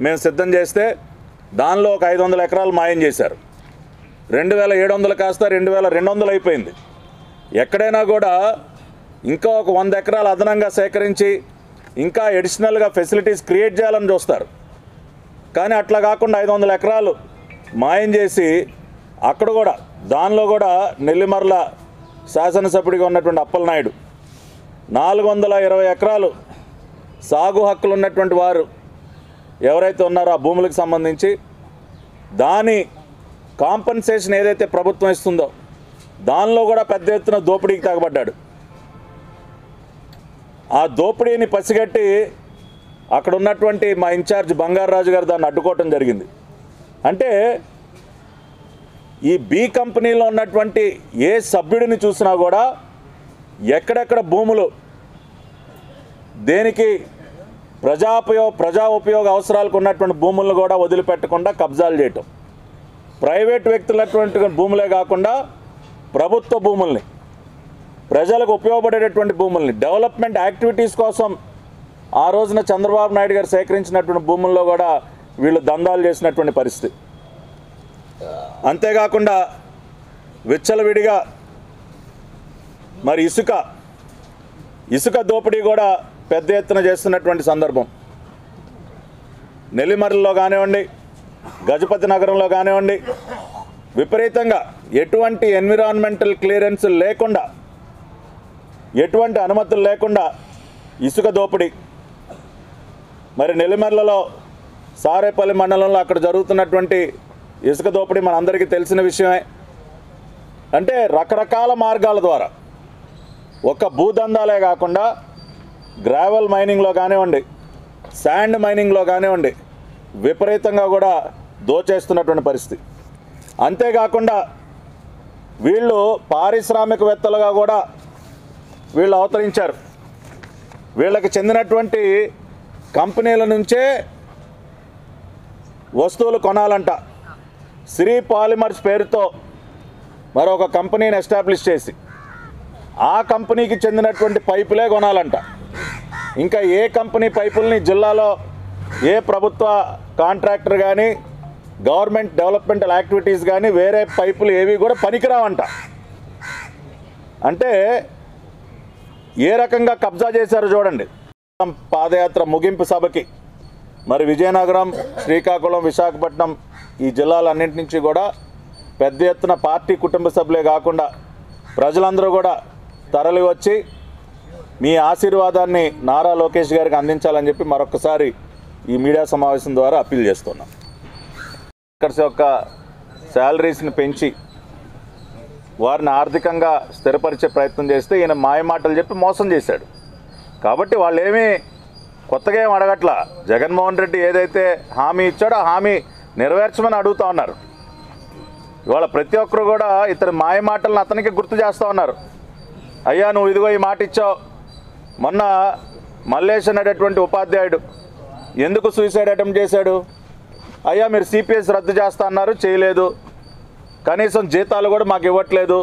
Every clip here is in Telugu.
మేము సిద్ధం చేస్తే దానిలో ఒక 500 ఎకరాలు మాయం చేశారు. 2700 కాస్త 2200 అయిపోయింది. ఎక్కడైనా కూడా ఇంకా ఒక 100 ఎకరాలు అదనంగా సేకరించి ఇంకా అడిషనల్గా ఫెసిలిటీస్ క్రియేట్ చేయాలని చూస్తారు. కానీ అట్లా కాకుండా 500 ఎకరాలు మాయం చేసి అక్కడ కూడా దానిలో కూడా నెల్లిమర్ల శాసనసభ్యుడిగా ఉన్నటువంటి అప్పలనాయుడు 420 ఎకరాలు సాగు హక్కులు ఉన్నటువంటి వారు ఎవరైతే ఉన్నారో ఆ భూములకు సంబంధించి దాని కాంపన్సేషన్ ఏదైతే ప్రభుత్వం ఇస్తుందో దానిలో కూడా పెద్ద ఎత్తున దోపిడీకి తెగబడ్డాడు. ఆ దోపిడీని పసిగట్టి అక్కడ ఉన్నటువంటి మా ఇన్ఛార్జ్ బంగారాజు గారు దాన్ని అడ్డుకోవటం జరిగింది. అంటే ఈ బి కంపెనీలో ఉన్నటువంటి ఏ సభ్యుడిని చూసినా కూడా ఎక్కడెక్కడ భూములు దేనికి ప్రజా ఉపయోగ అవసరాలకు ఉన్నటువంటి భూములను కూడా వదిలిపెట్టకుండా కబ్జాలు చేయటం, ప్రైవేట్ వ్యక్తులటువంటి భూములే కాకుండా ప్రభుత్వ భూముల్ని, ప్రజలకు ఉపయోగపడేటటువంటి భూముల్ని, డెవలప్మెంట్ యాక్టివిటీస్ కోసం ఆ రోజున చంద్రబాబు నాయుడు గారు సేకరించినటువంటి భూముల్లో కూడా వీళ్ళు దందాలు చేసినటువంటి పరిస్థితి. అంతేకాకుండా విచ్చలవిడిగా మరి ఇసుక దోపిడీ కూడా పెద్ద ఎత్తున చేస్తున్నటువంటి సందర్భం. నెల్లిమర్లలో కానివ్వండి, గజపతి నగరంలో కానివ్వండి, విపరీతంగా ఎటువంటి ఎన్విరాన్మెంటల్ క్లియరెన్స్ లేకుండా, ఎటువంటి అనుమతులు లేకుండా ఇసుక దోపిడీ. మరి నెల్లిమర్లలో సారేపల్లి మండలంలో అక్కడ జరుగుతున్నటువంటి ఇసుక దోపిడీ మనందరికీ తెలిసిన విషయమే. అంటే రకరకాల మార్గాల ద్వారా ఒక భూదందాలే కాకుండా గ్రావెల్ మైనింగ్లో కానివ్వండి, శాండ్ మైనింగ్లో కానివ్వండి విపరీతంగా కూడా దోచేస్తున్నటువంటి పరిస్థితి. అంతేకాకుండా వీళ్ళు పారిశ్రామికవేత్తలుగా కూడా వీళ్ళు అవతరించారు. వీళ్ళకి చెందినటువంటి కంపెనీల నుంచే వస్తువులు కొనాలంట. శ్రీ పాలిమర్స్ పేరుతో మరొక కంపెనీని ఎస్టాబ్లిష్ చేసి ఆ కంపెనీకి చెందినటువంటి పైపులే కొనాలంట. ఇంకా ఏ కంపెనీ పైపుల్ని జిల్లాలో ఏ ప్రభుత్వ కాంట్రాక్టర్ కానీ గవర్నమెంట్ డెవలప్మెంటల్ యాక్టివిటీస్ కానీ వేరే పైపులు ఏవి కూడా పనికిరావంట. అంటే ఏ రకంగా కబ్జా చేశారో చూడండి. పాదయాత్ర ముగింపు సభకి మరి విజయనగరం, శ్రీకాకుళం, విశాఖపట్నం ఈ జిల్లాలన్నింటి నుంచి కూడా పెద్ద ఎత్తున పార్టీ కుటుంబ సభ్యులే కాకుండా ప్రజలందరూ కూడా తరలి వచ్చి మీ ఆశీర్వాదాన్ని నారా లోకేష్ గారికి అందించాలని చెప్పి మరొకసారి ఈ మీడియా సమావేశం ద్వారా అప్పీల్ చేస్తున్నాం. వర్కర్స్ యొక్క శాలరీస్ని పెంచి వారిని ఆర్థికంగా స్థిరపరిచే ప్రయత్నం చేస్తే ఈయన మాయమాటలు చెప్పి మోసం చేశాడు. కాబట్టి వాళ్ళు ఏమీ కొత్తగా ఏం అడగట్లా. జగన్మోహన్ రెడ్డి ఏదైతే హామీ ఇచ్చాడో ఆ హామీ నెరవేర్చమని అడుగుతూ ఉన్నారు. ఇవాళ ప్రతి ఒక్కరు కూడా ఇతని మాయమాటలను అతనికి గుర్తు చేస్తూ ఉన్నారు. అయ్యా నువ్వు ఇదిగో ఈ మాట ఇచ్చావు. మొన్న మల్లేష్ అనేటటువంటి ఉపాధ్యాయుడు ఎందుకు సూసైడ్ అటెంప్ట్ చేశాడు? అయ్యా మీరు సిపిఎస్ రద్దు చేస్తా అన్నారు, చేయలేదు. కనీసం జీతాలు కూడా మాకు ఇవ్వట్లేదు,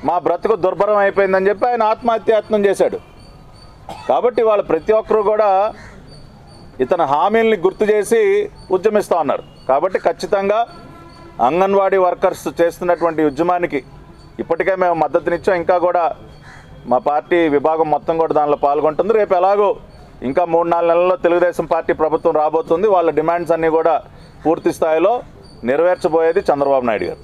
మా బ్రతుకు దుర్భరం అయిపోయిందని చెప్పి ఆయన ఆత్మహత్యాయత్నం చేశాడు. కాబట్టి వాళ్ళు ప్రతి ఒక్కరూ కూడా ఇతని హామీల్ని గుర్తు చేసి ఉద్యమిస్తూ ఉన్నారు. కాబట్టి ఖచ్చితంగా అంగన్వాడీ వర్కర్స్ చేస్తున్నటువంటి ఉద్యమానికి ఇప్పటికే మేము మద్దతునిచ్చాం. ఇంకా కూడా మా పార్టీ విభాగం మొత్తం కూడా దానిలో పాల్గొంటుంది. రేపు ఎలాగో ఇంకా 3-4 నెలల్లో తెలుగుదేశం పార్టీ ప్రభుత్వం రాబోతుంది. వాళ్ళ డిమాండ్స్ అన్నీ కూడా పూర్తి స్థాయిలో నెరవేర్చబోయేది చంద్రబాబు నాయుడు గారు.